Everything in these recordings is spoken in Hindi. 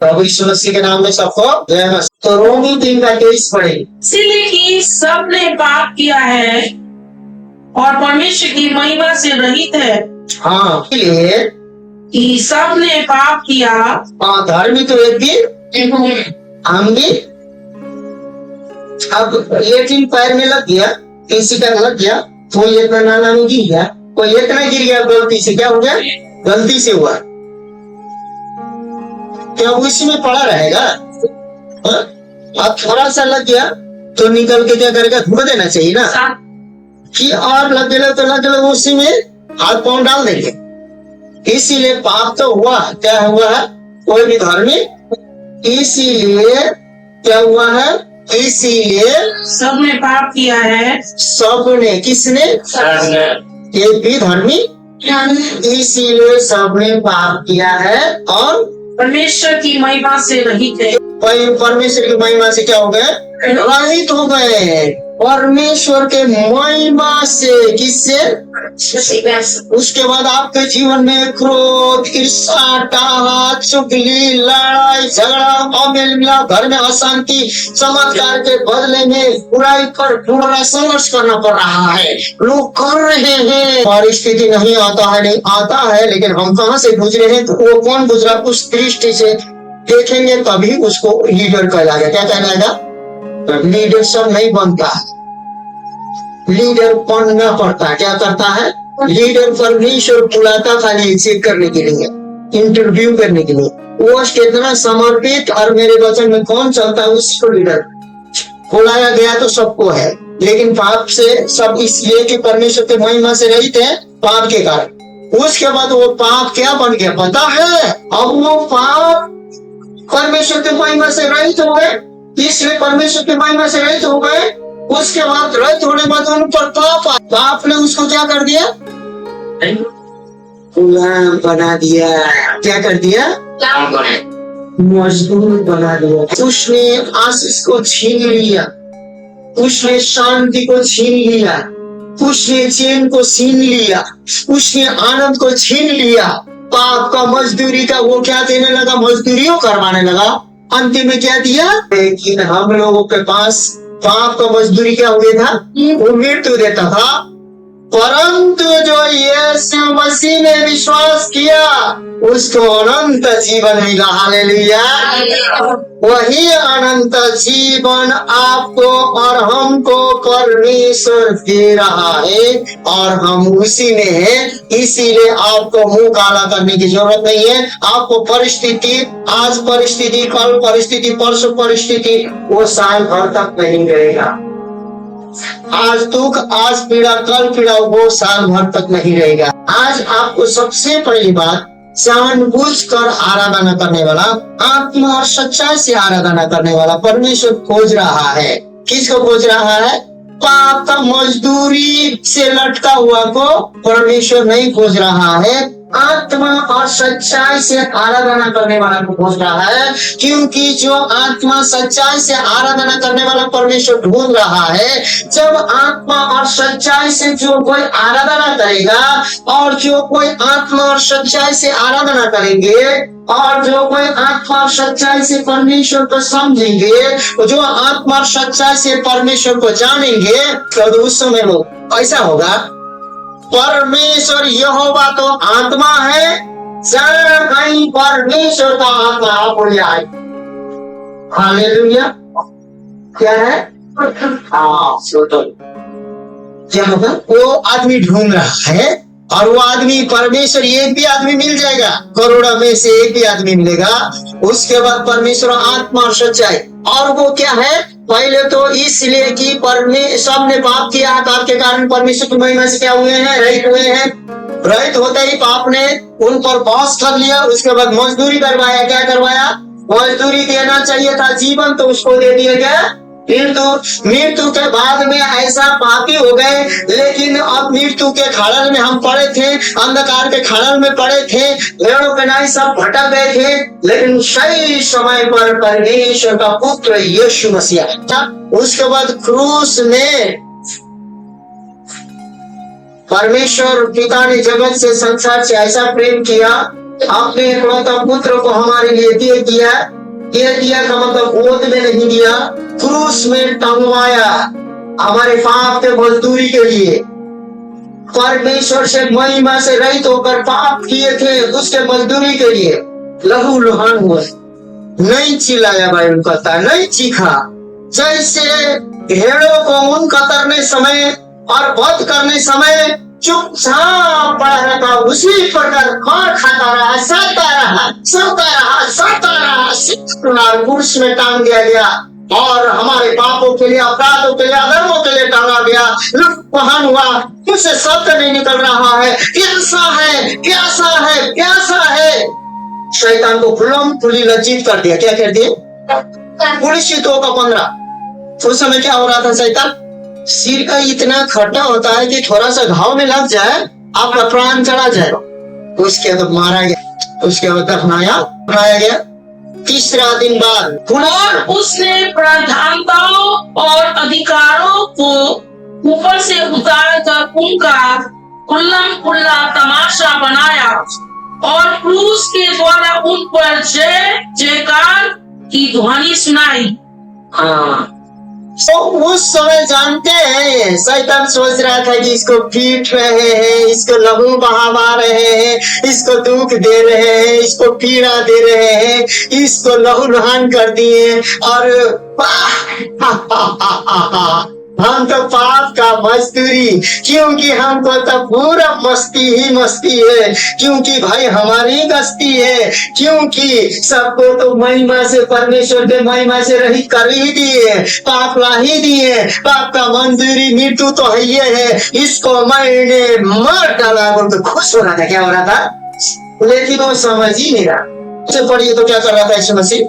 प्रभु यीशु मसीह के नाम में सबको जय मसीह। तो रोमी 3 का 23 पढ़े। इसीलिए कि सबने पाप किया है और परमेश्वर की महिमा से रहित है। हाँ, इसलिए कि सबने पाप किया। हाँ, धर्मी तो एक भी हम भी। अब लेकिन पैर में लग गया, किसी का लग गया, कोई एक नाला में गिर गया, कोई एक ना गिर गया, गलती से क्या हो गया? गलती से हुआ, क्या उसी में पड़ा रहेगा? अब थोड़ा सा लग गया तो निकल के क्या करेगा? धो देना चाहिए ना। कि और लग गया तो लग गया, उसी में हाथ पांव डाल देंगे। इसीलिए पाप तो हुआ। क्या हुआ है? कोई भी धर्मी, इसीलिए क्या हुआ है? इसीलिए सबने पाप किया है। सबने, किसने? एक भी धर्मी, इसीलिए सबने पाप किया है और परमेश्वर की महिमा से रहित है। परमेश्वर की महिमा से क्या हो गए? रहित हो गए। परमेश्वर के महिमा से, किससे? उसके बाद आपके जीवन में क्रोध, ईर्ष्या, डाह, चुगली, लड़ाई झगड़ा, अमेल मिलाप, घर में अशांति, चमत्कार के बदले में बुराई पर पूरा संघर्ष करना पड़ रहा है। लोग कर रहे हैं, परिस्थिति नहीं आता है, नहीं आता है, लेकिन हम कहाँ से गुजरे हैं? तो वो कौन गुजरा? उस दृष्टि से देखेंगे तभी उसको लीडर कहलाएगा। क्या कहलाएगा? लीडर सब नहीं बनता, लीडर बनना पड़ता। क्या करता है? लीडर परमेश्वर बुलाता खाली चेक करने के लिए, इंटरव्यू करने के लिए। वो कितना समर्पित और मेरे वचन में कौन चलता है उसको लीडर बुलाया गया। तो सबको है, लेकिन पाप से सब इसलिए कि परमेश्वर के महिमा से रहित है, पाप के कारण। उसके बाद वो पाप क्या बन गया पता है? अब वो पाप परमेश्वर के महिमा से रहित हो गए, इसलिए परमेश्वर की महिमा से रहित हो गए। उसके बाद रहित होने बाद उन पर पाप ने उसको क्या कर दिया? गुलाम बना दिया। क्या कर दिया? मजदूर बना दिया। उसने आशीष को छीन लिया, उसने शांति को छीन लिया, उसने चैन को छीन लिया, उसने आनंद को छीन लिया। पाप का मजदूरी का वो क्या देने लगा? मजदूरियों करवाने लगा। अंतिम में क्या दिया? लेकिन हम लोगों के पास पाप का मजदूरी क्या हुआ था? वो मृत्यु देता था। परंतु जो यीशु मसीह ने विश्वास किया उसको अनंत जीवन मिला। हालेलुया। वही अनंत जीवन आपको और हमको परमेश्वर दे रहा है और हम उसी में हैं। इसीलिए आपको मुंह काला करने की जरूरत नहीं है। आपको परिस्थिति, आज परिस्थिति, कल परिस्थिति, परसों परिस्थिति, वो साल भर तक नहीं रहेगा। आज दुख, आज पीड़ा, कल पीड़ा, वो साल भर तक नहीं रहेगा। आज आपको सबसे पहली बात, जानबूझकर आराधना करने वाला, आत्मा और सच्चाई से आराधना करने वाला परमेश्वर खोज रहा है। किसको खोज रहा है? पाप का मजदूरी से लटका हुआ को परमेश्वर नहीं खोज रहा है, आत्मा और सच्चाई से आराधना करने वाला को खोज रहा है। क्योंकि जो आत्मा सच्चाई से आराधना करने वाला परमेश्वर ढूंढ रहा है। जब आत्मा और सच्चाई से जो कोई आराधना करेगा और जो कोई आत्मा और सच्चाई से आराधना करेंगे और जो कोई आत्मा और सच्चाई से परमेश्वर को समझेंगे, जो आत्मा और सच्चाई से परमेश्वर को जानेंगे, तो उस समय वो ऐसा होगा। परमेश्वर यहोवा तो आत्मा है, जहाँ कहीं परमेश्वर का आत्मा बोल जाए। हालेलुया। क्या है? क्या होगा? वो आदमी ढूंढ रहा है और वो आदमी परमेश्वर, एक भी आदमी मिल जाएगा, करोड़ों में से एक भी आदमी मिलेगा। उसके बाद परमेश्वर आत्मा और सच्चाई, और वो क्या है? पहले तो इसलिए कि सब ने पाप किया, पाप के कारण परमेश्वर की महिमा से क्या हुए हैं? रहित हुए हैं। रहित होते ही पाप ने उन पर बॉस कर लिया। उसके बाद मजदूरी करवाया। क्या करवाया? मजदूरी देना चाहिए था जीवन, तो उसको दे दिया गया मृत्यु के बाद में ऐसा पापी हो गए। लेकिन अब मृत्यु के खड़ल में हम पड़े थे, अंधकार के खड़ल में पड़े थे, लेड़ों के नाई सब भटक गए थे, लेकिन सही समय पर परमेश्वर का पुत्र यीशु मसीह था। उसके बाद क्रूस में परमेश्वर पिता ने जगत से, संसार से ऐसा प्रेम किया अपने इकलौता पुत्र को हमारे लिए दे दिया का मतलब गोद में नहीं दिया, क्रूस में टंगवाया हमारे पाप के मजदूरी के लिए। परमेश्वर से महिमा से रहित होकर पाप किए थे, उसके मजदूरी के लिए लहू लुहान हुआ, नहीं चिल्लाया भाई, उनका नहीं चीखा। जैसे भेड़ों को ऊन कतरने समय और वध करने समय चुपचाप पड़ा रहता, उसी प्रकार खार खाता रहा, सहता रहा, क्रूस में टांग दिया गया और हमारे पापों के लिए, अपराधों के लिए, अधर्मों के लिए टांगा गया। लुप्तहान हुआ, मुझसे शब्द नहीं निकल रहा है, प्यासा है, प्यासा है, प्यासा है। शैतान को खुल्लम खुली लज्जित कर दिया। क्या कर दिया? पुलिस 2:15। उस समय क्या हो रहा था? शैतान सिर का इतना खट्टा होता है कि थोड़ा सा घाव में लग जाए आपका प्राण चला जाए। उसके बाद मारा गया, उसके बाद दफनाया गया। तीसरा दिन बाद और उसने प्रधानताओं और अधिकारों को ऊपर से उतार कर उनका खुल्लम खुल्ला तमाशा बनाया और क्रूस के द्वारा उन पर जय जयकार की ध्वनि सुनाई। हाँ, तो उस समय जानते हैं शैतान सोच रहा था कि इसको पीट रहे हैं, इसको लहू बहा रहे हैं, इसको दुख दे रहे हैं, इसको पीड़ा दे रहे हैं, इसको लहू लुहान कर दिए और हम तो पाप का मजदूरी, क्योंकि हमको तो पूरा मस्ती ही मस्ती है, क्योंकि भाई हमारी गस्ती है, क्योंकि सबको तो महिमा से, परमेश्वर के महिमा से रहित कर ही दिए, पाप ला ही दिए, पाप का मंजूरी मृत्यु तो है ये है, इसको मैंने मार डाला बोल तो खुश हो रहा था। क्या हो रहा था? लेकिन वो समझ ही नहीं रहा। पढ़िए तो क्या कर रहा था यीशु मसीह?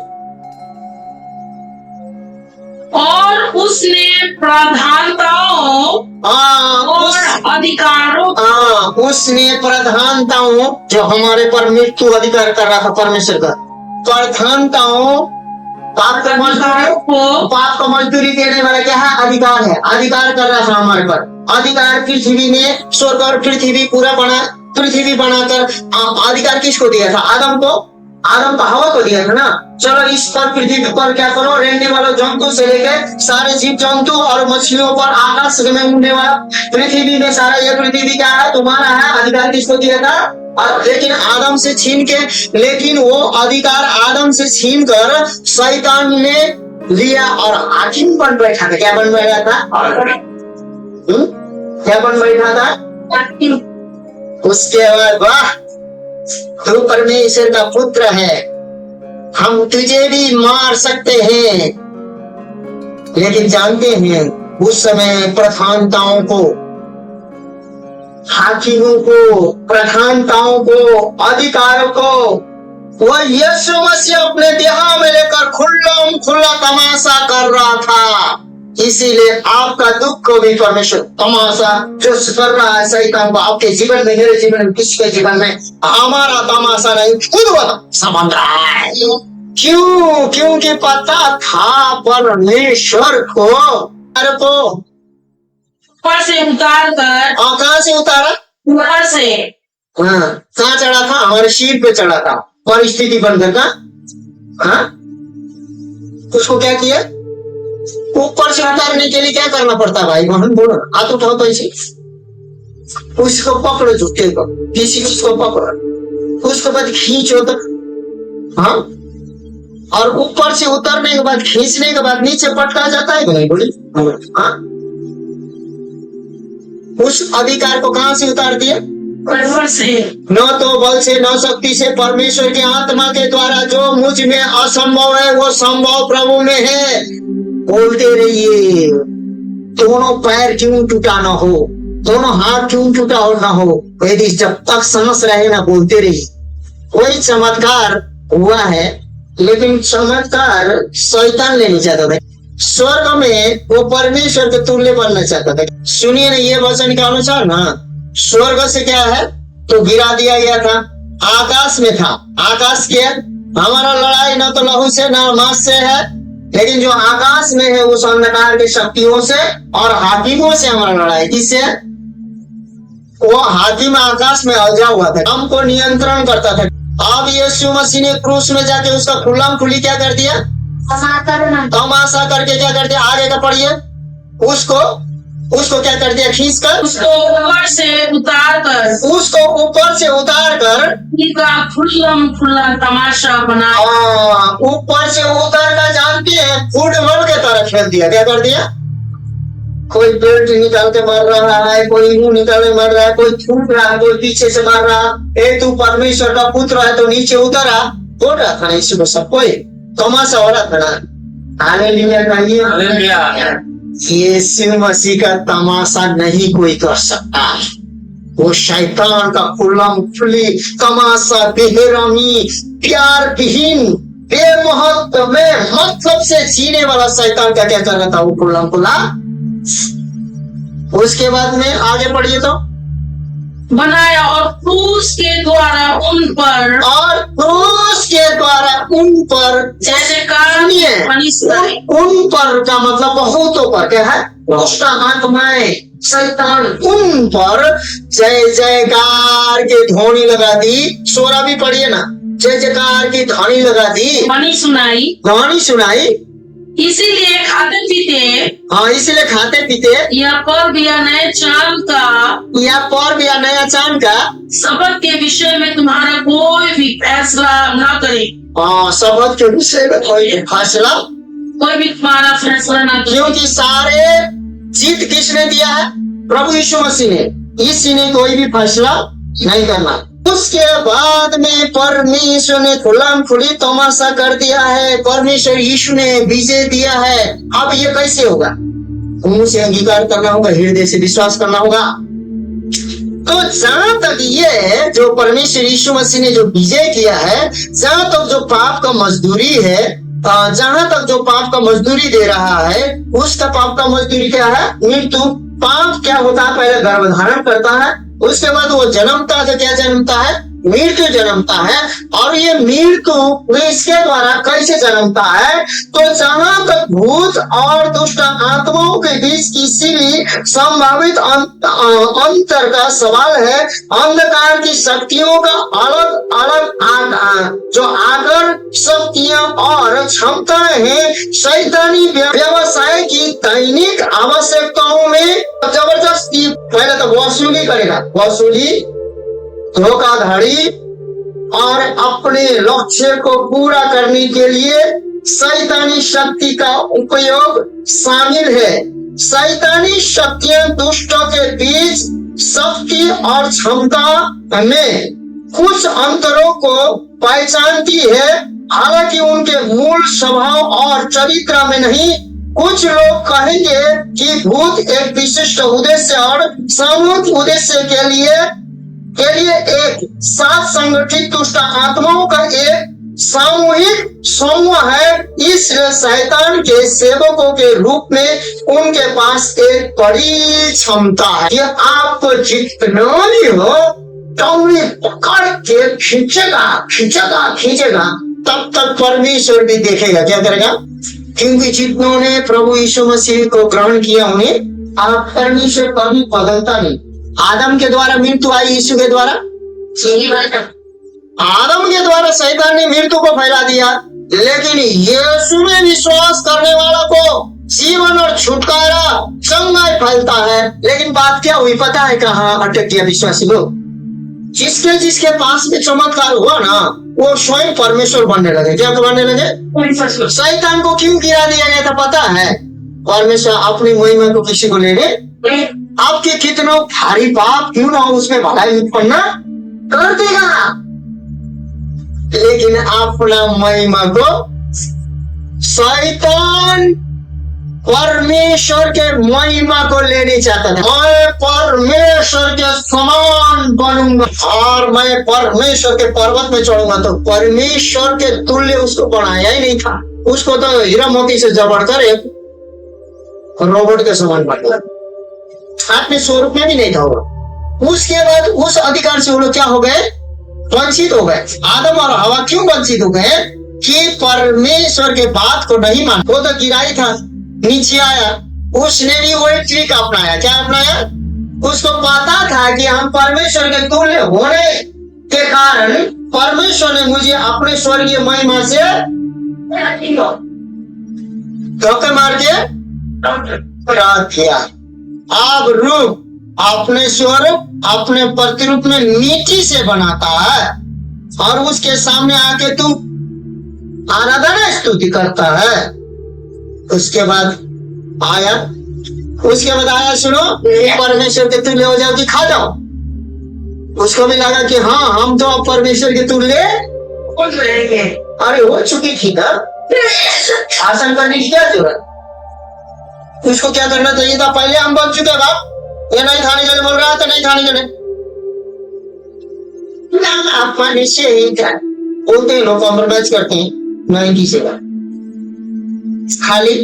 और उसने प्रधानताओं और अधिकारों, उसने प्रधानताओं, जो हमारे पर मृत्यु अधिकार कर रहा था परमेश्वर का, प्रधानताओं, पाप का मजदूरी देने वाला क्या है? अधिकार है, अधिकार कर रहा था हमारे पर। अधिकार पृथ्वी में, स्वर्ग और पृथ्वी पूरा बना, पृथ्वी बनाकर अधिकार किसको दिया था? आदम को हवा को दिया था ना। चलो इस पर पृथ्वी पर क्या करो, रहने वाले जंतु से लेकर सारे जीव जंतु और मछलियों पर, आकाश में उड़ने वाला, पृथ्वी में सारा ये पृथ्वी क्या है? तुम्हारा है। अधिकार किसको दिया था? लेकिन आदम से छीन के, लेकिन वो अधिकार आदम से छीन कर शैतान ने लिया और हाकिम बन बैठा था। क्या बन बैठा था? क्या बन बैठा था? उसके बाद वाह, तू परमेश्वर का पुत्र है, हम तुझे भी मार सकते हैं। लेकिन जानते हैं उस समय प्रधानताओं को, हाकिमों को, प्रधानताओं को, अधिकारों को वह यीशु मसीह अपने देह में लेकर खुल्लम खुल्ला तमाशा कर रहा था। इसीलिए आपका दुख को भी परमेश्वर तमाशा जो कर रहा है शैतान को आपके जीवन में, मेरे जीवन में, किसके जीवन में, हमारा तमाशा नहीं, खुद समझ रहा है। क्यों? क्योंकि पता था परमेश्वर को ऊपर से उतार कर, कहाँ से उतारा? ऊपर से। हाँ, कहाँ चढ़ा था? हमारे सिर पे चढ़ा था, परिस्थिति बनकर का। हाँ, उसको क्या किया? ऊपर से उतारने के लिए क्या करना पड़ता भाई? बहन बोलो, हाथ उठाओ तो ऐसे, उसको पकड़ो, जूते को, किसी को पकड़ो, उसके बाद खींचो तो, हाँ, और ऊपर से उतरने के बाद, खींचने के बाद नीचे पटका जाता है नहीं? बोली हाँ, उस अधिकार को कहाँ से उतार दिया? से। न तो बल से, न शक्ति से, परमेश्वर के आत्मा के द्वारा। जो मुझ में असंभव है वो संभव प्रभु में है। बोलते रहिए, दोनों पैर क्यों टूटा ना हो, दोनों हाथ क्यों टूटा हो ना हो, यदि जब तक सांस रहे ना बोलते रहिए। कोई चमत्कार हुआ है, लेकिन चमत्कार शैतान लेना चाहता था। स्वर्ग में वो परमेश्वर के तुल्य बनना चाहता था। सुनिए ना, ये वचन के अनुसार ना, स्वर्ग से क्या है तो गिरा दिया गया था, आकाश में था। आकाश क्या? हमारा लड़ाई ना तो लहू से ना मांस से है, लेकिन जो आकाश में है उस अंधकार की शक्तियों से और हाकिमों से हमारा लड़ाई। किससे? वो हाकिम आकाश में अलझा हुआ था, हमको नियंत्रण करता था। अब यीशु मसीह ने क्रूस में जाके उसका खुल्लम खुली क्या कर दिया? तमाशा करके क्या कर दिया? आगे का पढ़िए। उसको क्या कर दिया? खींच कर उसको ऊपर से उतार कर खुल्लम खुल्ला तमाशा बनाया। ऊपर से उतार कर जानती है, फुटबॉल के तरह खेल दिया। क्या कर दिया? कोई बेल्ट निकाल के मार रहा है, कोई मुंह निकाल के मार रहा है, कोई छूट रहा है, कोई पीछे से मार रहा है। तू परमेश्वर का पुत्र है तो नीचे उतरा। हो रहा था इसी को सब कोई तमाशा हो रहा था। हालेलुया कहिए। यीशु मसीह का तमाशा नहीं कोई कर सकता। वो शैतान का खुल्लम खुली तमाशा, बेरहमी, प्यार विहीन, बेमहत्व में मतलब से जीने वाला शैतान का क्या कर रहा था? वो खुल्लम खुला। उसके बाद में आगे पढ़िए तो बनाया और क्रूस के द्वारा उन पर जैसे उन पर का मतलब बहुतों पर क्या है? दुष्ट आत्माएं, शैतान उन पर जय जयकार की ध्वनि लगा दी। सोरा भी पढ़िए ना। जय जयकार की ध्वनि लगा दी, ध्वनि सुनाई। इसीलिए खाते पीते या पर भी नए चांद का शपथ के विषय में तुम्हारा कोई भी फैसला न करे। शपथ के विषय में कोई भी तुम्हारा फैसला न करे, क्योंकि सारे जीत किसने दिया है? प्रभु यीशु मसीह ने। इसी ने कोई भी फैसला नहीं करना। उसके बाद में परमेश्वर ने खुल्लम खुली तमाशा कर दिया है। परमेश्वर यीशु ने विजय दिया है। अब ये कैसे होगा? मुंह से अंगीकार करना होगा, हृदय से विश्वास करना होगा। तो जहां तक ये जो परमेश्वर यीशु मसीह ने जो विजय किया है, जहां तक जो पाप का मजदूरी है, जहां तक जो पाप का मजदूरी दे रहा है, उसका पाप का मजदूरी क्या है? मृत्यु। पाप क्या होता है? पहले गर्भधारण करता है, उसके बाद वो जन्मता है। क्या जन्मता है? मृत्यु जन्मता है। और ये मृत्यु इसके द्वारा कैसे जन्मता है? तो जहां तक भूत और दुष्ट आत्माओं के बीच किसी भी संभावित अंतर का सवाल है, अंधकार की शक्तियों का अलग अलग जो आकर शक्तियां और क्षमताएं हैं, शैतानी व्यवसाय की दैनिक आवश्यकताओं में जबरदस्ती पहले तो वसूली करेगा, धोखाधड़ी और अपने लक्ष्य को पूरा करने के लिए शैतानी शक्ति का उपयोग शामिल है। शैतानी शक्तियां दुष्टों के बीच शक्ति और क्षमता में कुछ अंतरों को पहचानती है, हालांकि उनके मूल स्वभाव और चरित्र में नहीं। कुछ लोग कहेंगे कि भूत एक विशिष्ट उद्देश्य और सामूहिक उद्देश्य के लिए एक साथ संगठित दुष्ट आत्माओं का एक सामूहिक समूह है। इसलिए शैतान के सेवकों के रूप में उनके पास एक बड़ी क्षमता है कि आपको जितना भी हो टंगड़ी पकड़ के खींचेगा, तब तक परमेश्वर भी देखेगा। क्या करेगा? क्योंकि जितनों ने प्रभु यीशु मसीह को ग्रहण किया, उन्हें आप परमेश्वर कभी बदलता नहीं। आदम के द्वारा मृत्यु आई, यीशु के द्वारा आदम के द्वारा शैतान ने मृत्यु को फैला दिया, लेकिन यीशु में विश्वास करने वालों को जीवन और छुटकारा चंगाई फैलता है। लेकिन बात क्या हुई पता है? कहाँ अटक गया विश्वासी लोग? जिसके पास में चमत्कार हुआ ना, वो स्वयं परमेश्वर बनने लगे। क्या बनने लगे? शैतान को क्यों गिरा दिया गया था पता है? परमेश्वर अपनी महिमा को किसी को लेने, आपके कितना भारी पाप क्यों ना हो उसमें भलाई उत्पन्न कर देगा, लेकिन अपना महिमा को शैतान परमेश्वर के महिमा को लेने चाहता था। मैं परमेश्वर के समान बनूंगा और मैं परमेश्वर के पर्वत में चढ़ूंगा। तो परमेश्वर के तुल्य उसको बनाया ही नहीं था। उसको तो हीरा मोती से जबड़ कर एक रोबोट के समान बना, अपने स्वरूप में भी नहीं था वो। उसके बाद उस अधिकार से वो लोग क्या हो गए? वंचित हो गए। आदम और हवा क्यों वंचित हो गए? कि परमेश्वर के बात को नहीं मान। वो तो गिराई था, नीचे आया, उसने भी वही ट्रिक अपनाया। क्या अपनाया? उसको पता था कि हम परमेश्वर के तुल्य होने के कारण परमेश्वर ने मुझे अपने स्वर्गीय महिमा से धोखे मार के रख दिया। अब रूप अपने स्वरूप अपने प्रतिरूप में मिट्टी से बनाता है और उसके सामने आके तू आराधना स्तुति करता है। उसके बाद आया सुनो, परमेश्वर के तुल्य हो जाओ कि खा जाओ। उसको भी लगा कि हाँ हम तो अब परमेश्वर के तुल्य हो जाएंगे। अरे हो चुकी थी ना, आसन करने की क्या जरूरत। उसको क्या करना चाहिए था, पहले हम बोल चुके बाप ये नहीं खाने के लिए बोल रहा था, नहीं खाने के लिए अपने से ही बोलते हैं लोग, कॉम्प्रोमाइज करते हैं, नहीं किसी का। खाली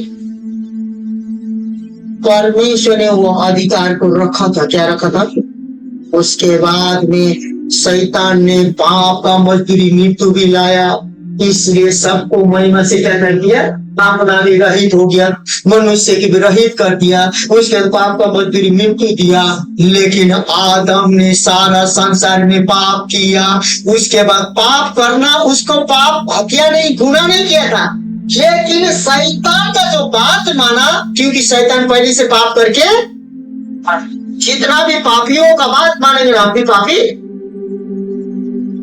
परमेश्वर ने वो अधिकार को रखा था, क्या रखा था। उसके बाद में शैतान ने पाप का मजदूरी मृत्यु भी लाया, इसलिए सबको महिमा से क्या कर दिया, अपना भी रहित हो गया, मनुष्य की भी रहित कर दिया। उसके बाद पाप का मजदूरी मृत्यु दिया, लेकिन आदम ने सारा संसार में पाप किया। उसके बाद पाप करना, उसको पाप हत्या नहीं, गुनाह नहीं किया था, लेकिन शैतान का जो बात माना, क्योंकि शैतान पहले से पाप करके, जितना भी पापियों का बात मानेंगे आप भी पापी,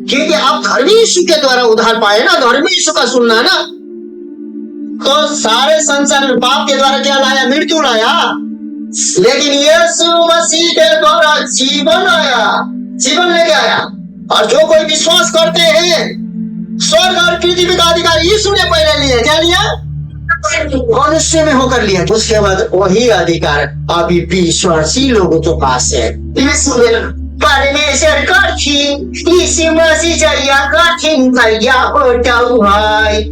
क्योंकि आप धर्मी यीशु के द्वारा उद्धार पाए ना, धर्मी यीशु का सुनना ना, तो सारे संसार में पाप के द्वारा क्या लाया, मृत्यु लाया, लेकिन यीशु मसीह के द्वारा जीवन आया, जीवन लेके आया। और जो कोई विश्वास करते हैं, स्वर्ग और पृथ्वी का अधिकार यीशु ने पहले लिया, क्या लिया, मनुष्य में होकर लिया। उसके बाद वही अधिकार अभी विश्वासी लोगों के पास है। परमेश्वर कठिन यीशु मसीह जया कठिन भैया होटाऊ भाई,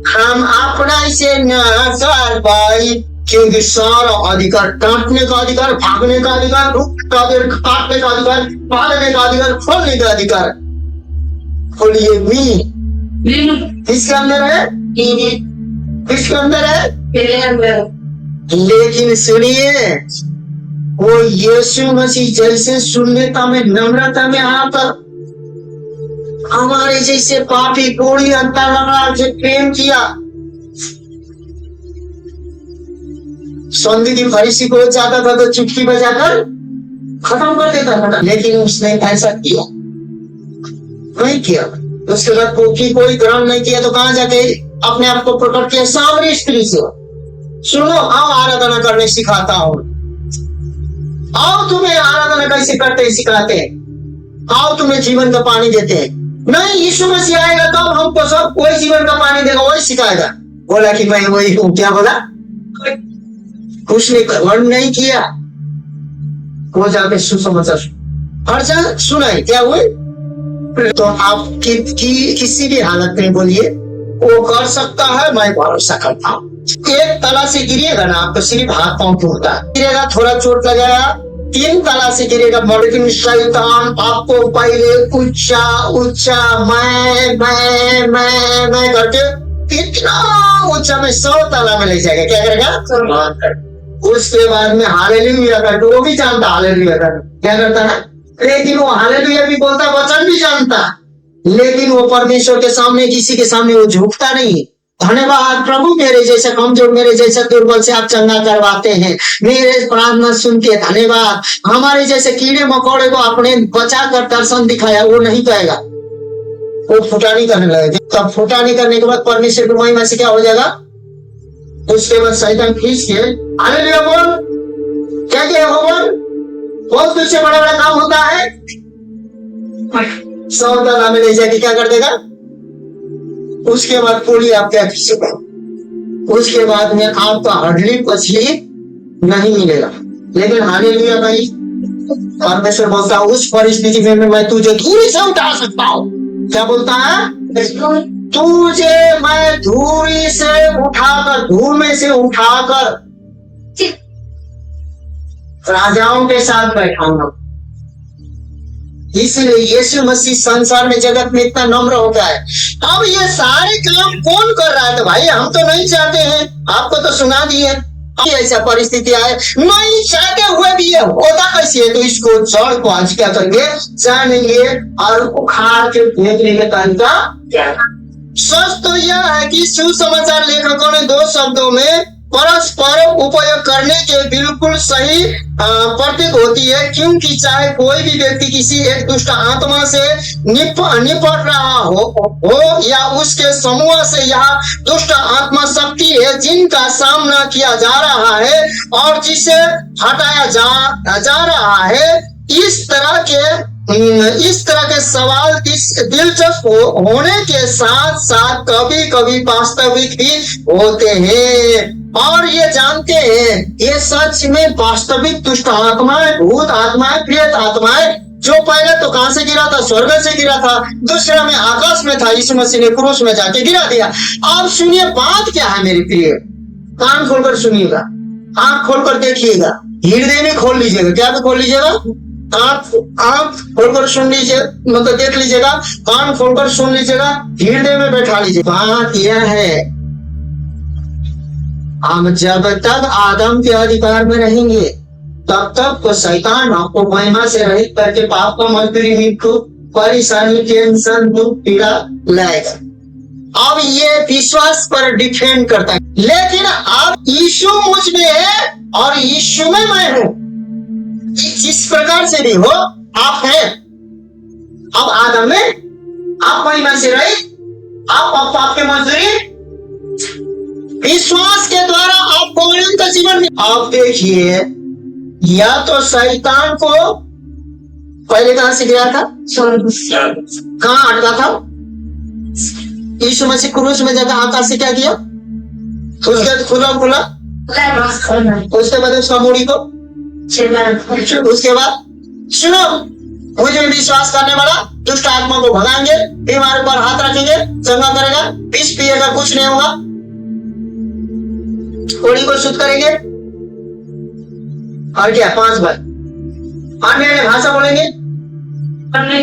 हम अपना इसे न कर पाए, क्योंकि सारा अधिकार, काटने का अधिकार, भागने का अधिकार, काटने का अधिकार, पालने का अधिकार, खोलने का अधिकार, खोलिए मी किसके अंदर है, किसके अंदर है, मेरे अंदर। लेकिन सुनिए, वो यीशु मसीह जैसे शून्यता में, नम्रता में आकर हमारे जैसे पापी कोड़ी अंतर लगा से प्रेम किया। सौंदर्य फरीसी को जाता था तो चुटकी बजाकर खत्म कर देता था, लेकिन उसने ऐसा किया नहीं किया। उसके बाद कोई ग्रहण नहीं किया, तो कहां जाके अपने आप को प्रकट किया, सामने स्त्री से। सुनो, आओ आराधना करने सिखाता हूं, आओ तुम्हें आराधना कैसे करते हैं सिखाते हैं, आओ तुम्हें जीवन का पानी देते हैं। नहीं, यीशु मसीह आएगा तब हमको सब कोई जीवन का पानी देगा, वही सिखाएगा। बोला कि मैं वही हूं, क्या बोला, कुछ वर्ण नहीं किया, वो जाके सुसमाचार हर सुनाई, क्या हुए। तो आप किसी भी हालत में बोलिए, वो कर सकता है, मैं भरोसा करता हूँ। एक तला से गिरिएगा ना, आपको सिर्फ हाथ पांव टूटता गिरेगा, थोड़ा चोट लगाया, 3 तला से गिरेगा, लेकिन शैतान आपको पहले ऊंचा मैं करके इतना ऊंचा में 100 तला में ले जाएगा, क्या करेगा। उसके बाद में हालेलुया करके, वो भी जानता हालेलुया कर क्या करता है, लेकिन वो हालेलुया भी बोलता, वचन भी जानता, लेकिन वो परमेश्वर के सामने, किसी के सामने वो झुकता नहीं। धन्यवाद प्रभु, मेरे जैसे कमजोर, मेरे जैसे दुर्बल से आप चंगा करवाते हैं, मेरे प्रार्थना सुनते, धन्यवाद। हमारे जैसे कीड़े मकोड़े को आपने बचा कर दर्शन दिखाया, वो नहीं कहेगा, वो फुटानी करने लगेगा। तब फुटानी करने के बाद परमेश्वर की महिमा से क्या हो जाएगा, उसके बाद शैतान खींच के हालेलुया बोल, क्या क्या हो बोल, बहुत कुछ से बड़ा बड़ा काम होता है, 100 तला में ले जाके क्या कर देगा। उसके बाद पूरी आप क्या खींचेगा, उसके बाद में आपका हड्डी पछली नहीं मिलेगा। लेकिन हालेलुया भाई, परमेश्वर बोलता है उस परिस्थिति में मैं तुझे धूरी से उठा सकता हूँ। क्या बोलता है, तुझे मैं धूरी से उठाकर, धूल में से उठाकर राजाओं के साथ बैठाऊंगा। इसलिए यीशु मसीह संसार में, जगत में इतना नम्र हो गया है। अब ये सारे काम कौन कर रहा है, तो भाई हम तो नहीं चाहते हैं, आपको तो सुना दिए, ऐसा परिस्थिति आए, नहीं चाहते हुए भी ये होता कैसे है, तो इसको जड़ को आज क्या करेंगे, जानेंगे और उखाड़ के फेंकने का तरीका। सच तो यह है कि सुसमाचार लेखकों ने दो शब्दों में परस्पर उपयोग करने के बिल्कुल सही प्रतीक होती है, क्योंकि चाहे कोई भी व्यक्ति किसी एक दुष्ट आत्मा से निपट रहा हो या उसके समूह से यह दुष्ट आत्मा शक्ति है जिनका सामना किया जा रहा है और जिसे हटाया जा रहा है, इस तरह के सवाल दिलचस्प होने के साथ साथ कभी कभी वास्तविक भी होते हैं। और ये जानते हैं, ये सच में वास्तविक दुष्ट आत्माएं, भूत आत्माएं, प्रेत आत्माएं, जो पहले तो कहां से गिरा था, स्वर्ग से गिरा था, दूसरा में आकाश में था, यीशु मसीह ने क्रूस में जाके गिरा दिया। अब सुनिए बात क्या है मेरे प्रिय, कान खोलकर सुनिएगा, आंख खोलकर देखिएगा, हृदय में खोल लीजिएगा, क्या भी खोल लीजिएगा, आंख खोलकर सुन लीजिए, मतलब देख लीजिएगा, कान खोलकर सुन लीजिएगा, हृदय में बैठा लीजिए। बात यह है, हम जब तक आदम के अधिकार में रहेंगे तब तक तो शैतान आपको महिमा से रहित करके पाप का मजदूरी, मृत्यु, परेशानी, टेंशन, दुख, पीड़ा लाएगा। अब ये विश्वास पर डिपेंड करता है, लेकिन अब यीशु मुझ में है और यीशु में मैं हूं, जिस प्रकार से भी हो आप हैं। अब आदम में आप महिमा से रहित, आप पाप के मजदूरी, विश्वास के द्वारा आपको अनंत जीवन में। आप देखिए, या तो शैतान को पहले कहां से गिरा था, कहां अटका था, यीशु मसीह क्रूस में जाकर आकाश से क्या किया, उसके खुला, उसके बाद उसका मूड़ी को, उसके बाद सुनो, मुझे विश्वास करने वाला दुष्ट आत्मा को भगाएंगे, बीमार पर हाथ रखेंगे, चंगा करेगा, विष पिएगा कुछ नहीं होगा, कोड़ी को शुद्ध करेंगे, और क्या 5 बार अन्य भाषा बोलेंगे,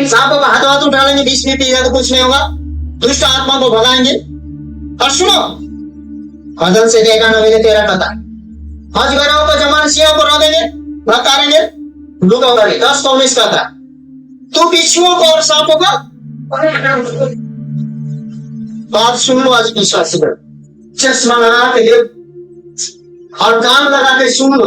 सांपों का हाथ उठाएंगे, विष भी पिएगा तो कुछ नहीं होगा, दुष्ट आत्मा को भगाएंगे। और सुनो, हजन से देगा न मिले तेरा कथा, अजगरों को जमान सिंहों को रोकेंगे, भटकारेंगे, लुका करेंगे, 10 19 कथा, तू बिच्छुओं को और सांपों का बात सुन लो। आज विश्वास करो, चश्मा लगा के और कान लगा के सुन लो,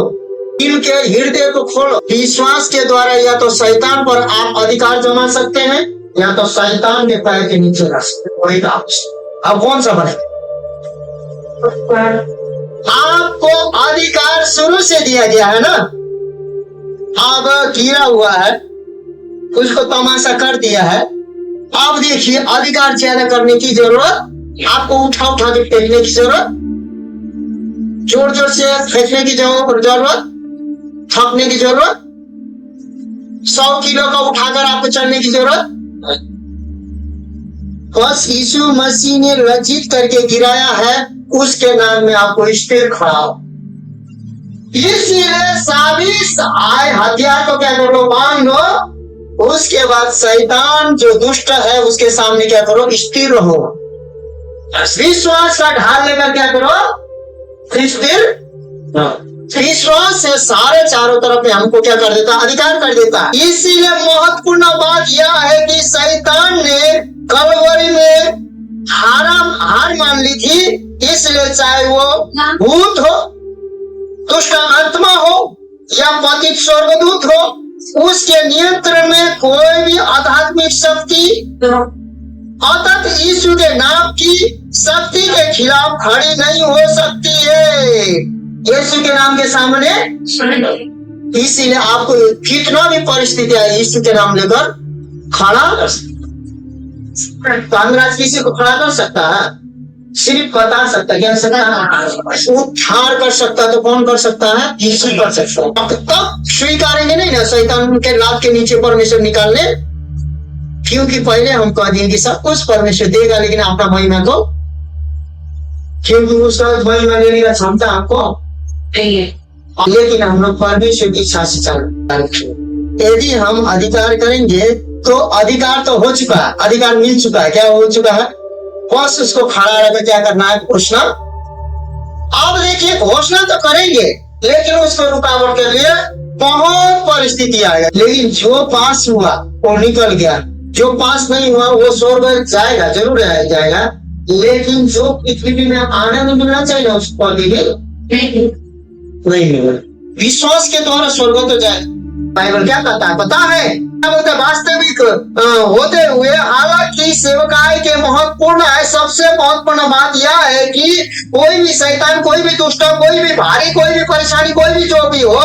दिल के हृदय को खोलो। विश्वास के द्वारा या तो शैतान पर आप अधिकार जमा सकते हैं या तो शैतान के पैर के नीचे रख सकते हैं। अब कौन सा बने? आपको अधिकार शुरू से दिया गया है ना, अब गिरा हुआ है, उसको तमाशा कर दिया है। अब देखिए, अधिकार ज्यादा करने की जरूरत, आपको उठा के फेंकने की जरूरत, जोर जोर से फेंकने की जरूरत, थकने की जरूरत, 100 किलो का उठाकर आपको चढ़ने की जरूरत, बस यीशु मसीह ने रचित करके गिराया है, उसके नाम में आपको स्थिर खड़ा हो। इसलिए साबिस आए हथियार को क्या करो, बांध लो, उसके बाद शैतान जो दुष्ट है उसके सामने क्या करो, स्थिर रहो। विश्वास का ढाल लेकर क्या करो, स्थिर। विश्वास से सारे चारों तरफ में हमको क्या कर देता, अधिकार कर देता। इसीलिए महत्वपूर्ण बात यह है कि शैतान ने कलवरी में हार मान ली थी, इसलिए चाहे वो भूत हो, दुष्ट आत्मा हो या पतित स्वर्गदूत हो, उसके नियंत्रण में कोई भी आध्यात्मिक शक्ति अतः यीशु के नाम की शक्ति के खिलाफ खड़ी नहीं हो सकती है, यीशु के नाम के सामने। इसीलिए आपको कितना भी परिस्थिति है, यीशु के नाम लेकर खड़ा कर सकता। कांग्रेस किसी को खड़ा कर सकता है, सिर्फ बता सकता है, क्या सकता है, उद्धार कर सकता है। तो कौन कर सकता है, यीशु कर सकता है। तब स्वीकारेंगे नहीं ना शैतान के लात के नीचे परमेश्वर निकालने, क्योंकि पहले हम कह दिए कि सब कुछ परमेश्वर देगा, लेकिन अपना महिमा को, क्योंकि उसका महिमा लेने का क्षमता आपको नहीं है। लेकिन हम लोग परमेश्वर की इच्छा से चल, यदि हम अधिकार करेंगे तो अधिकार तो हो चुका है, अधिकार मिल चुका है। क्या हो चुका है, बस उसको खड़ा रहकर क्या करना है, पूछना, अब देखिए घोषणा तो करेंगे, लेकिन उसको रुकावट के लिए बहुत परिस्थिति आएगा। लेकिन जो पास हुआ वो निकल गया, जो पास नहीं हुआ वो स्वर्ग जाएगा, जरूर जाएगा। लेकिन जो पृथ्वी में आनंद मिलना चाहिए उसको अभी भी नहीं मिला। विश्वास के द्वारा स्वर्ग तो जाए। बाइबल क्या कहता है पता है? क्या बोलते हैं? वास्तविक होते हुए हालांकि सेवकाई के महत्वपूर्ण है, सबसे महत्वपूर्ण बात यह है कि कोई भी शैतान, कोई भी दुष्ट, कोई भी भारी, कोई भी परेशानी, कोई भी जो भी हो,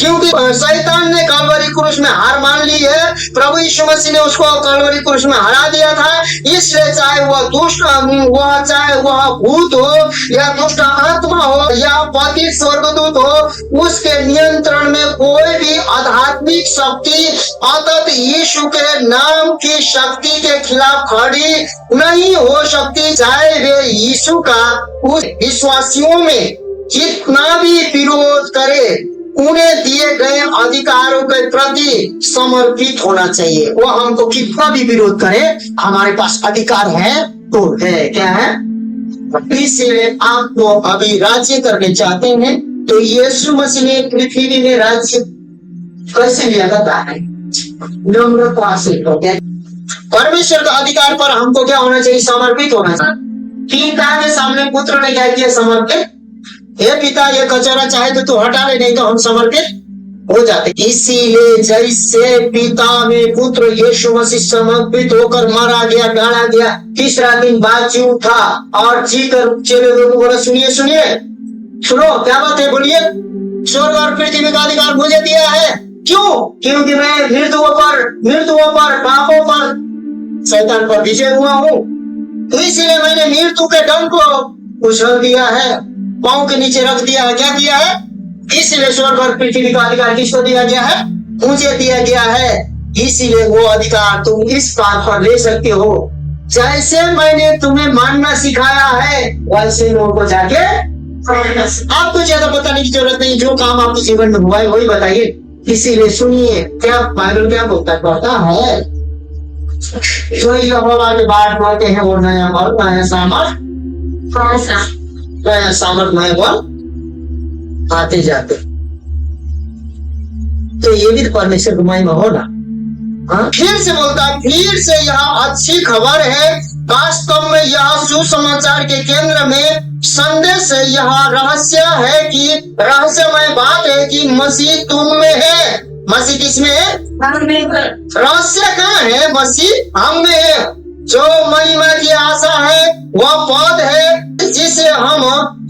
क्योंकि शैतान ने कलवरी क्रूस में हार मान ली है, प्रभु यीशु मसीह ने उसको कलवरी क्रूस में हरा दिया था। इसलिए चाहे वह दुष्ट हुआ, चाहे वह भूत हो या दुष्ट आत्मा हो या पतित स्वर्गदूत हो, उसके नियंत्रण में कोई भी आध्यात्मिक शक्ति अतत यीशु के नाम की शक्ति के खिलाफ खड़ी नहीं हो सकती। चाहे वे यीशु का उस विश्वासियों में जितना भी विरोध करे, उन्हें दिए गए अधिकारों के प्रति समर्पित होना चाहिए। वो हमको कितना भी विरोध करे, हमारे पास अधिकार है तो है। क्या है? इसलिए आप तो अभी राज्य करने चाहते हैं, तो यीशु मसीह ने पृथ्वी में राज्य कैसे लिया था? नम्रता से। परमेश्वर का अधिकार पर हमको क्या होना चाहिए? समर्पित होना चाहिए। पिता के सामने पुत्र ने क्या किया? समर्पित। हे पिता, ये कचरा चाहे तो तू हटा ले, नहीं तो हम समर्पित हो जाते। इसीलिए जैसे पिता में पुत्र यीशु मसीह समर्पित होकर मारा गया, गाड़ा गया, तीसरा दिन बाद जी उठा और जीकर चेले लोगों को बोला, सुनिए सुनिए, सुनो क्या बात है, बोलिए। स्वर्ग और पृथ्वी का अधिकार मुझे दिया है। क्यों? क्योंकि मैं मृत्युओं पर, पापों पर, शैतान पर विजय हुआ हूँ, तो इसीलिए मैंने मृत्यु के डंक को उछल दिया है, पांव के नीचे रख दिया है। क्या दिया है? इसलिए स्वर्ग और पृथ्वी का अधिकार किसको दिया गया है? मुझे दिया गया है। इसीलिए वो अधिकार तुम इस बात पर ले सकते हो, जैसे मैंने तुम्हें मानना सिखाया है वैसे लोगों को जाके आपको ज्यादा बताने की जरूरत नहीं। जो काम आपके जीवन में हुआ है वही बताइए। इसीलिए सुनिए क्या बाइबल क्या कहता है। जो यहोवा के बात बोलते हैं वो नया बल, नया सामर्थ, नया सामर्थ, नया बल आते जाते। तो ये भी परमेश्वर की महिमा होना। फिर से बोलता है, फिर से यह अच्छी खबर है। वास्तव में यह सुसमाचार के केंद्र में संदेश है। यह रहस्य है कि रहस्यमय बात है कि मसीह तुम में है। मसीह किसमें है? रहस्य कहाँ है? मसीह हम में है। जो महिमा की आशा है वह पद है जिसे हम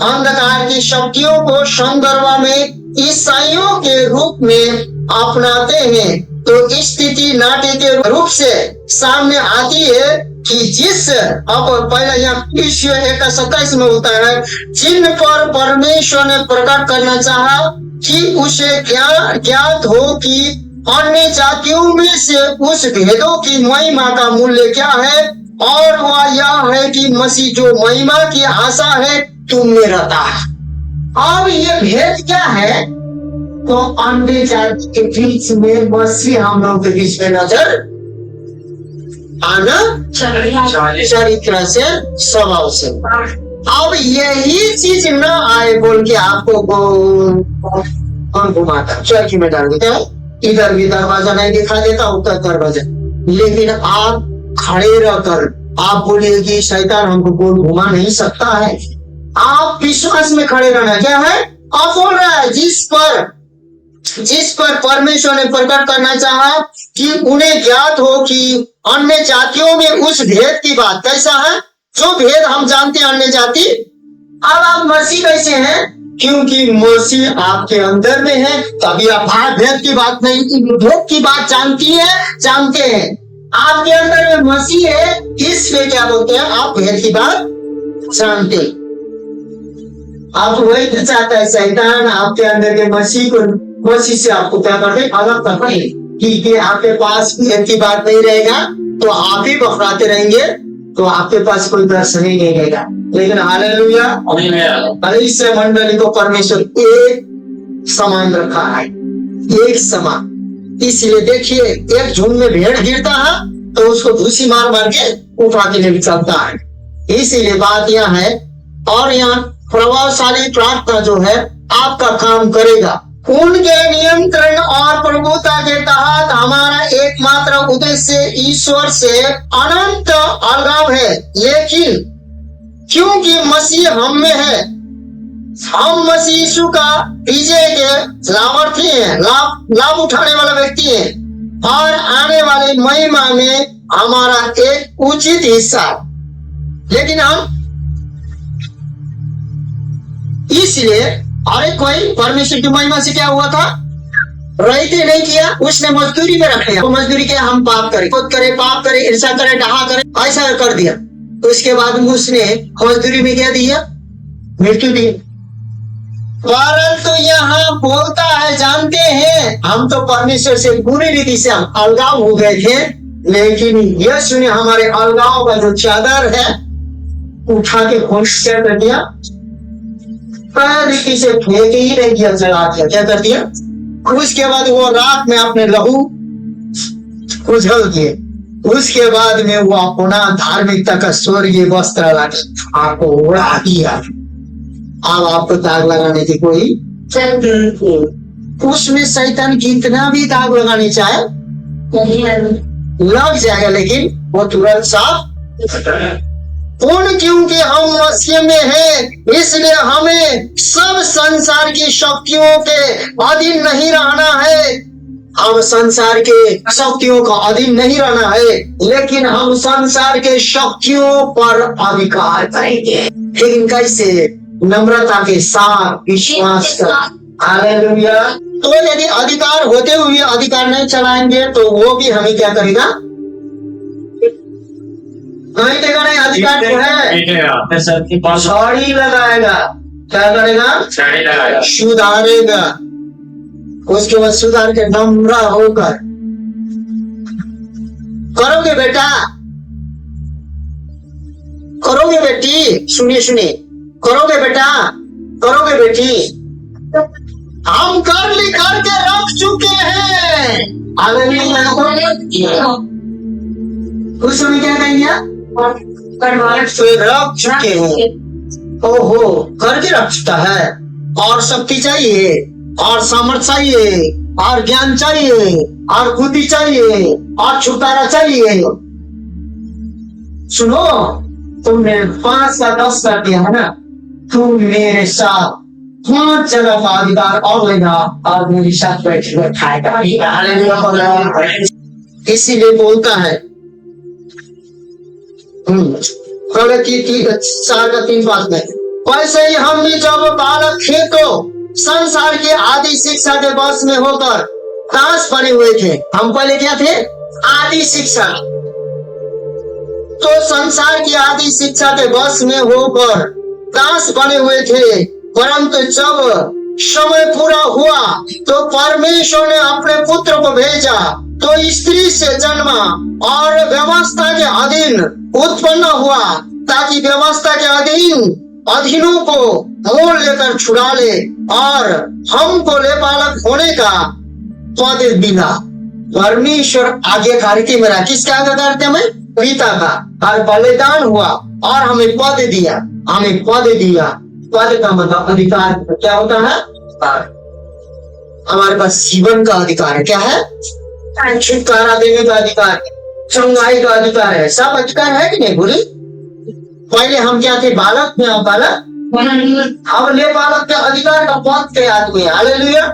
अंधकार की शक्तियों को संदर्भ में ईसाइयों के रूप में अपनाते हैं। तो स्थिति नाट्य के रूप से सामने आती है कि जिस अब पहले यहाँ 1:27 में होता है, जिन पर परमेश्वर ने प्रकट करना चाहा कि उसे ज्ञात हो कि अन्य जातियों में से उस भेदों की महिमा का मूल्य क्या है, और वह यह है कि मसीह जो महिमा की आशा है तुम में रहता है। अब ये भेद क्या है? तो अन्य जाति के बीच में मसीह हम लोग के बीच में नजर आना, चरित्र से, स्वभाव से। अब यही चीज न आए बोल के आपको कौन घुमाता, चर्च में डाल देता है। इधर भी दरवाजा नहीं दिखा देता, उधर दरवाजा, लेकिन आप खड़े रहकर आप बोलिए कि शैतान हमको गोल घुमा नहीं सकता है। आप विश्वास में खड़े रहना। क्या है? आप बोल रहा है जिस पर परमेश्वर ने प्रकट करना चाहा कि उन्हें ज्ञात हो कि अन्य जातियों में उस भेद की बात। कैसा है? जो भेद हम जानते हैं अन्य जाति। अब आप मसीह कैसे हैं? क्योंकि मसीह आपके अंदर में है, तभी आप भेद की बात नहीं, भेद की बात जानते हैं। आपके अंदर में मसीह है, इसलिए क्या बोलते हैं? आप भेद की बात जानते। आप वही तो चाहता है शैतान आपके अंदर के मसीह से आपको क्या करते? अलग करते। कि आपके पास भेद की बात नहीं रहेगा तो आप ही बखराते रहेंगे, तो आपके पास कोई दर्शन ही नहीं रहेगा। लेकिन हालेलुया, इससे मंडली को परमेश्वर एक समान रखा है, एक समान। इसलिए देखिए, एक झुंड में भेड़ गिरता है तो उसको धूसी मार मार के उठा के ले चलता है। इसीलिए बात यहाँ है। और यहाँ प्रभावशाली प्रार्थना जो है आपका काम करेगा। उनके नियंत्रण और प्रभुता के तहत हमारा एकमात्र उद्देश्य ईश्वर से अनंत अलगाव है, लेकिन क्योंकि मसीह हम में है, हम मसीह यीशु का विजय के लाभार्थी हैं, लाभ उठाने वाला व्यक्ति है, और आने वाले महिमा में हमारा एक उचित हिस्सा। लेकिन हम इसलिए अरे कोई परमेश्वर की महिमा से क्या हुआ था, रहित नहीं किया, उसने मजदूरी में रखे। तो मजदूरी के हम पाप करें, खुद करे, पाप करे, ईर्ष्या करे, डहा करे, ऐसा कर दिया। तो उसके बाद उसने मजदूरी में क्या दिया, मृत्यु दी। परंतु यहाँ बोलता है, जानते हैं हम तो परमेश्वर से पूरी रीति से हम अलगाव हो गए थे, लेकिन यीशु ने हमारे अलगाव का जो चादर है उठा के खोज कर दिया, रीति से फेंक ही नहीं दिया, जला दिया। क्या कर दिया? उसके बाद वो रात में अपने लहू उझल दिए। उसके बाद में वो अपना धार्मिकता का स्वर्गीय वस्त्र लाके आपको उड़ा दिया। अब आपको दाग लगाने की कोई उसमें शैतान कितना भी दाग लगाने चाहे लग जाएगा, लेकिन वो तुरंत साफ। क्योंकि हम मसीह में हैं, इसलिए हमें सब संसार की शक्तियों के अधीन नहीं रहना है। हम संसार के शक्तियों का अधीन नहीं रहना है, लेकिन हम संसार के शक्तियों पर अधिकार करेंगे। लेकिन कैसे? नम्रता के साथ, विश्वास कर। हालेलुया। तो यदि अधिकार होते हुए अधिकार नहीं चलाएंगे तो वो भी हमें क्या करेगा? नहीं देगा, नहीं। अधिकार जो है छड़ी लगाएगा। क्या करेगा? सुधारेगा। उसके बाद सुधार के नम्र होकर करोगे बेटा, करोगे बेटी, सुनिए सुनिए, करोगे बेटा, करोगे बेटी, हम करके रख चुके हैं। कुछ में क्या कहेंगे? रख चुके हैं। ओहो, करके रख चुका है। और शक्ति चाहिए, और सामर्थ चाहिए, और ज्ञान चाहिए, और बुद्धि चाहिए, और छुटकारा चाहिए। सुनो, तुमने 5 का 10 कर दिया है ना, तुम मेरे साथ 5 जगह का अधिकार और लेगा और मेरे साथ बैठेगा। इसीलिए बोलता है 4:3 में, वैसे ही हम भी जब बालक थे तो संसार की आदि शिक्षा के बस में होकर दास बने हुए थे। हम पहले क्या थे? आदि शिक्षा। तो संसार की आदि शिक्षा के बस में होकर दास बने हुए थे। परंतु जब समय पूरा हुआ तो परमेश्वर ने अपने पुत्र को भेजा, तो स्त्री से जन्मा और व्यवस्था के अधीन उत्पन्न हुआ, ताकि व्यवस्था के अधीनों को मोल लेकर छुड़ा ले और हमको ले बालक होने का पद दिला। परमेश्वर आज्ञाकारिता में रहा। किसका आज्ञाकारिता में? पिता का। और बलिदान हुआ और हमें पद दिया, हमें पद दिया। पद का मतलब अधिकार। क्या होता है? हमारे पास जीवन का अधिकार है। क्या है? छुटकारा देने का अधिकार है, चंगाई का अधिकार है, सब अधिकार है कि नहीं? बोली, पहले हम क्या थे? बालक में। अब बालक, अब ले बालक के अधिकार का पद के आदमी। हालेलुया।